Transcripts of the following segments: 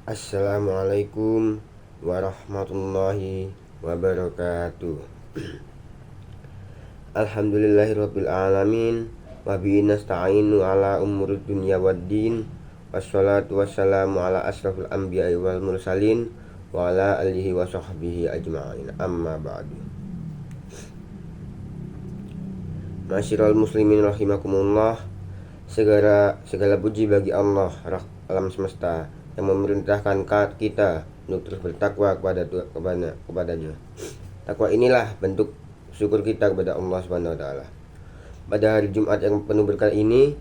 Assalamualaikum warahmatullahi wabarakatuh. Alhamdulillahirabbil alamin wa bihi nasta'inu ala umuri dunya waddin. Wassalatu wassalamu ala asrafil anbiya'i wal mursalin wa ala alihi wa sahbihi ajma'in. Amma ba'du. Masyiral muslimin rahimakumullah. Segala puji bagi Allah alam semesta yang memerintahkan kita untuk terus bertakwa kepadanya. Takwa inilah bentuk syukur kita kepada Allah Subhanahu wa taala. Pada hari Jumat yang penuh berkah ini,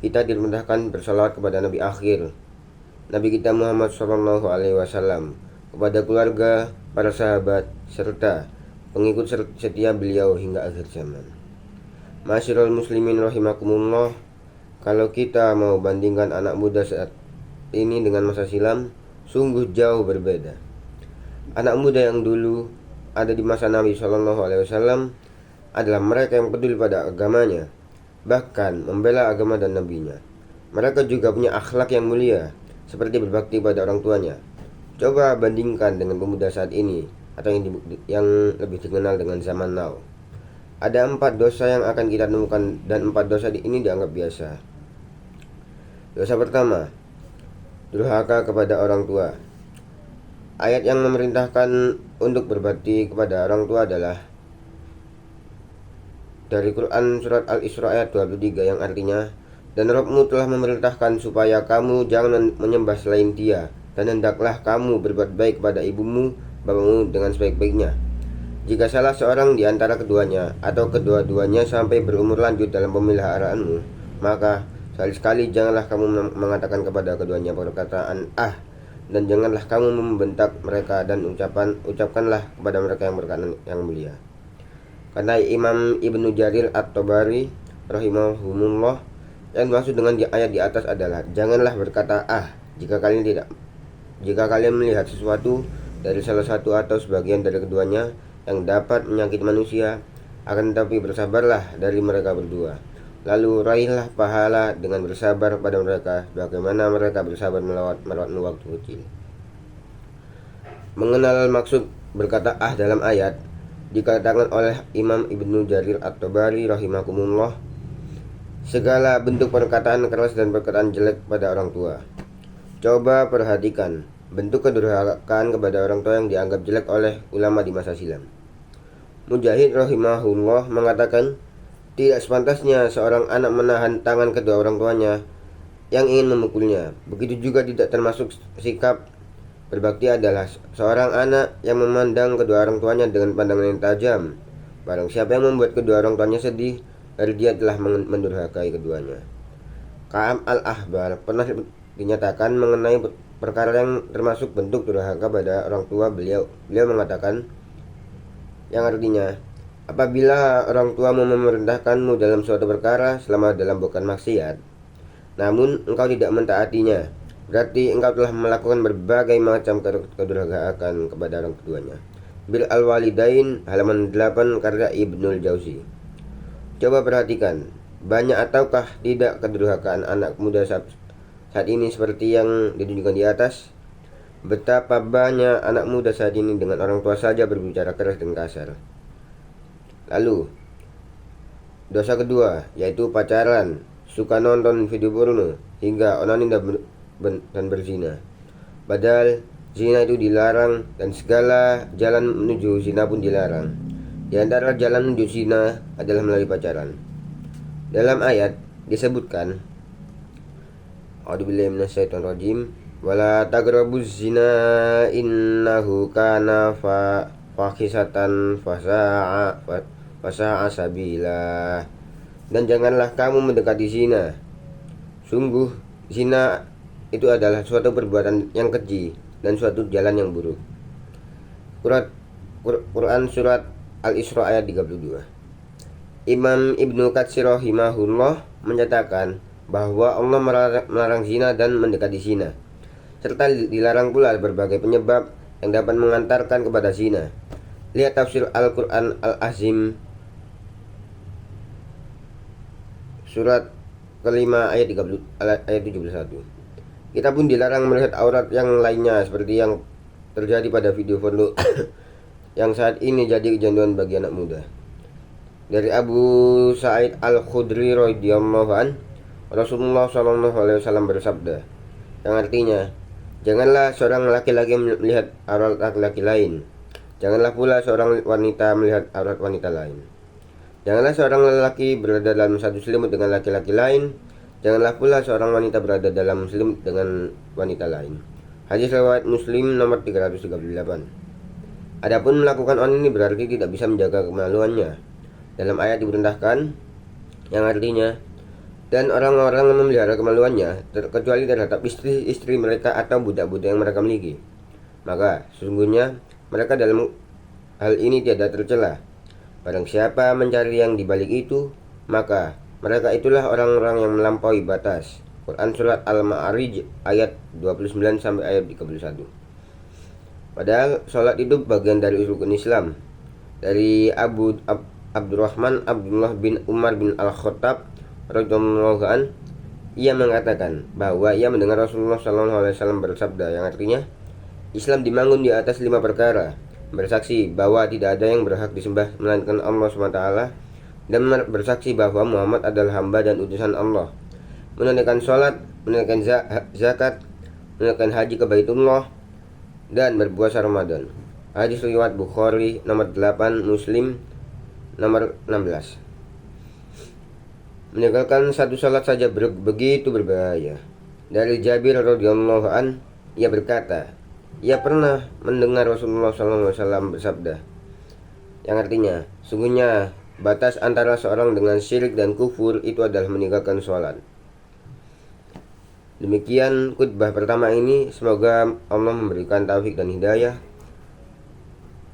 kita diperintahkan bersalawat kepada Nabi akhir, Nabi kita Muhammad sallallahu alaihi wasallam, kepada keluarga, para sahabat serta pengikut setia beliau hingga akhir zaman. Masyiral muslimin rahimakumullah, kalau kita mau bandingkan anak muda saat ini dengan masa silam, sungguh jauh berbeda. Anak muda yang dulu ada di masa Nabi Shallallahu Alaihi Wasallam adalah mereka yang peduli pada agamanya, bahkan membela agama dan nabinya. Mereka juga punya akhlak yang mulia, seperti berbakti pada orang tuanya. Coba bandingkan dengan pemuda saat ini, atau yang lebih dikenal dengan zaman now. Ada 4 dosa yang akan kita temukan, dan 4 dosa ini dianggap biasa. Dosa pertama, durhaka kepada orang tua. Ayat yang memerintahkan untuk berbakti kepada orang tua adalah dari Quran surat Al-Isra ayat 23 yang artinya, dan Rabbmu telah memerintahkan supaya kamu jangan menyembah selain Dia, dan hendaklah kamu berbuat baik kepada ibumu, bapakmu dengan sebaik-baiknya. Jika salah seorang di antara keduanya atau kedua-duanya sampai berumur lanjut dalam pemeliharaanmu, maka sekali-sekali janganlah kamu mengatakan kepada keduanya perkataan dan janganlah kamu membentak mereka, dan ucapkanlah kepada mereka yang berkanan yang mulia. Karena Imam Ibnu Jarir At-Tabari rahimahumullah, yang dimaksud dengan ayat di atas adalah janganlah berkata jika kalian melihat sesuatu dari salah satu atau sebagian dari keduanya yang dapat menyakiti manusia, akan tetapi bersabarlah dari mereka berdua. Lalu raihlah pahala dengan bersabar pada mereka, bagaimana mereka bersabar merawatmu waktu kecil. Mengenal maksud berkata dalam ayat, dikatakan oleh Imam Ibnu Jarir At-Tabari rahimakumullah, segala bentuk perkataan keras dan perkataan jelek pada orang tua. Coba perhatikan bentuk kedurhakaan kepada orang tua yang dianggap jelek oleh ulama di masa silam. Mujahid rahimahullah mengatakan, tidak sepantasnya seorang anak menahan tangan kedua orang tuanya yang ingin memukulnya. Begitu juga tidak termasuk sikap berbakti adalah seorang anak yang memandang kedua orang tuanya dengan pandangan yang tajam. Barang siapa yang membuat kedua orang tuanya sedih, dari dia telah mendurhakai keduanya. Ka'ab al-Ahbar pernah dinyatakan mengenai perkara yang termasuk bentuk durhaka pada orang tua. Beliau mengatakan, yang artinya, apabila orang tuamu memerintahkanmu dalam suatu perkara selama dalam bukan maksiat, namun engkau tidak mentaatinya, berarti engkau telah melakukan berbagai macam kedurhakaan kepada orang keduanya. Bir al-Walidain halaman 8 karya Ibnul Jauzi. Coba perhatikan, banyak ataukah tidak kedurhakaan anak muda saat ini seperti yang ditunjukkan di atas? Betapa banyak anak muda saat ini dengan orang tua saja berbicara keras dan kasar. Lalu, dosa kedua yaitu pacaran, suka nonton video porno, hingga onani dan berzina. Padahal zina itu dilarang dan segala jalan menuju zina pun dilarang. Di antara jalan menuju zina adalah melalui pacaran. Dalam ayat disebutkan, A'udzubillahi minasyaitonirrajim, wala taqrabuz zina innahu kana fahisatan fasa'a sabila, dan janganlah kamu mendekati zina. Sungguh zina itu adalah suatu perbuatan yang keji dan suatu jalan yang buruk. Quran surat Al-Isra ayat 32. Imam Ibnu Katsir rahimahullah menyatakan bahwa Allah melarang zina dan mendekati zina, serta dilarang pula berbagai penyebab yang dapat mengantarkan kepada zina. Lihat tafsir Al-Quran Al-Azim surat kelima ayat 71. Kita pun dilarang melihat aurat yang lainnya seperti yang terjadi pada video porno yang saat ini jadi kecanduan bagi anak muda. Dari Abu Sa'id Al-Khudri radhiyallahu an, Rasulullah SAW bersabda, yang artinya, janganlah seorang laki-laki melihat aurat laki-laki lain. Janganlah pula seorang wanita melihat aurat wanita lain. Janganlah seorang lelaki berada dalam satu selimut dengan laki-laki lain. Janganlah pula seorang wanita berada dalam selimut dengan wanita lain. Hadis riwayat Muslim nomor 338. Adapun melakukan on ini berarti tidak bisa menjaga kemaluannya. Dalam ayat diperintahkan yang artinya, dan orang-orang yang memelihara kemaluannya kecuali terhadap istri-istri mereka atau budak-budak yang mereka miliki, maka sesungguhnya mereka dalam hal ini tiada tercela. Barang siapa mencari yang dibalik itu, maka mereka itulah orang-orang yang melampaui batas. Quran Surat Al-Ma'arij ayat 29 sampai ayat 31. Padahal sholat itu bagian dari rukun Islam. Dari Abdurrahman Abdullah bin Umar bin Al-Khattab radhiyallahu an, ia mengatakan bahwa ia mendengar Rasulullah SAW bersabda, yang artinya, Islam dibangun di atas 5 perkara: bersaksi bahwa tidak ada yang berhak disembah melainkan Allah SWT, dan bersaksi bahwa Muhammad adalah hamba dan utusan Allah, menunaikan sholat, menunaikan zakat, menunaikan haji ke Baitullah, dan berpuasa Ramadan. Hadis riwayat Bukhari nomor 8, Muslim nomor 16. Meninggalkan satu sholat saja begitu berbahaya. Dari Jabir radhiyallahu an, ia berkata, ia pernah mendengar Rasulullah SAW bersabda, yang artinya, sungguhnya batas antara seorang dengan syirik dan kufur itu adalah meninggalkan sholat. Demikian khutbah pertama ini. Semoga Allah memberikan taufik dan hidayah.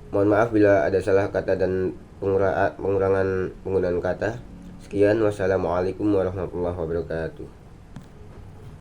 Mohon maaf bila ada salah kata dan pengurangan penggunaan kata. Sekian, wassalamualaikum warahmatullahi wabarakatuh.